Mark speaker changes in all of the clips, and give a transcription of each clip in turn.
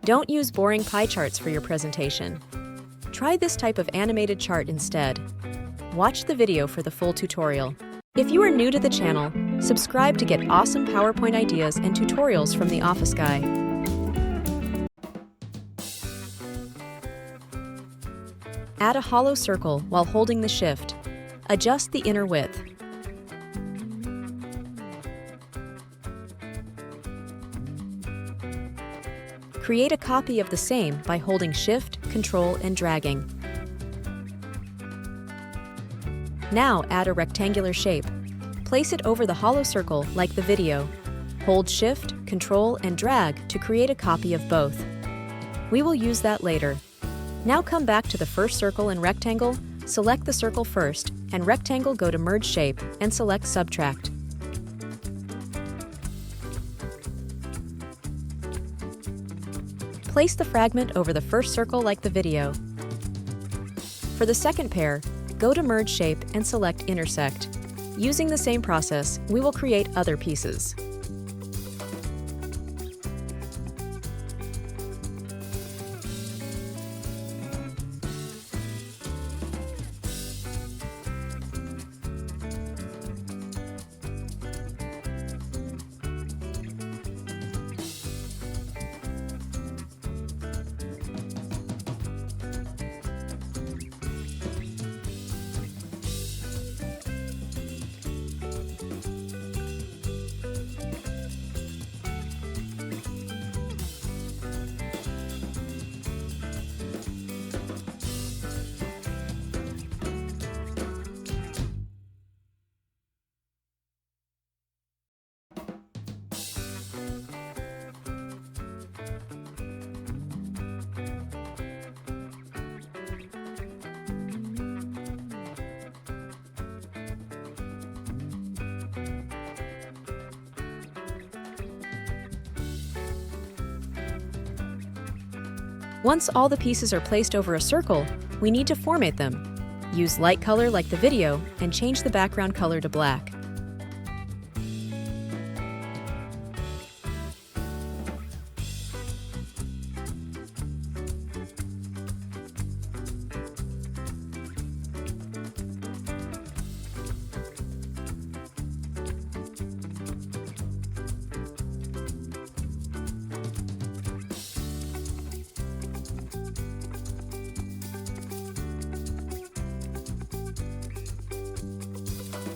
Speaker 1: Don't use boring pie charts for your presentation. Try this type of animated chart instead. Watch the video for the full tutorial. If you are new to the channel, subscribe to get awesome PowerPoint ideas and tutorials from the Office Guy. Add a hollow circle while holding the shift. Adjust the inner width. Create a copy of the same by holding Shift, Control, and dragging. Now add a rectangular shape. Place it over the hollow circle like the video. Hold Shift, Control, and drag to create a copy of both. We will use that later. Now come back to the first circle and rectangle, select the circle first, and rectangle go to Merge Shape and select Subtract. Place the fragment over the first circle like the video. For the second pair, go to Merge Shape and select Intersect. Using the same process, we will create other pieces. Once all the pieces are placed over a circle, we need to format them. Use light color like the video and change the background color to black.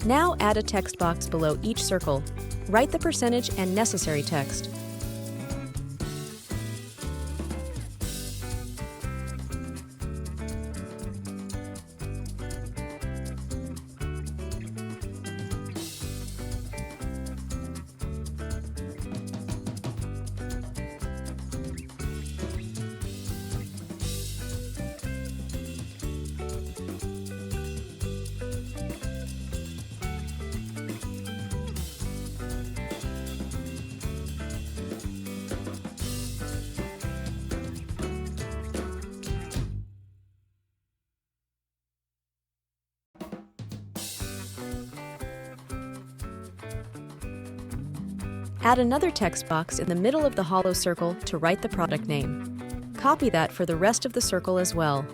Speaker 1: Now add a text box below each circle. Write the percentage and necessary text. Add another text box in the middle of the hollow circle to write the product name. Copy that for the rest of the circle as well.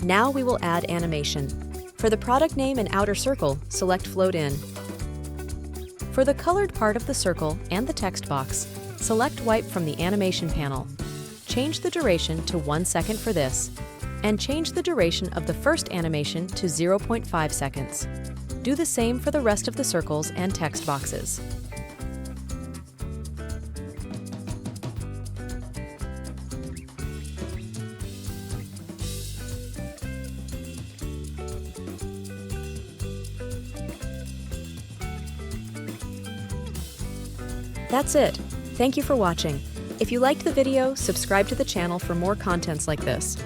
Speaker 1: Now we will add animation. For the product name and outer circle, select Float In. For the colored part of the circle and the text box, select Wipe from the animation panel. Change the duration to 1 second for this, and change the duration of the first animation to 0.5 seconds. Do the same for the rest of the circles and text boxes. That's it. Thank you for watching. If you liked the video, subscribe to the channel for more contents like this.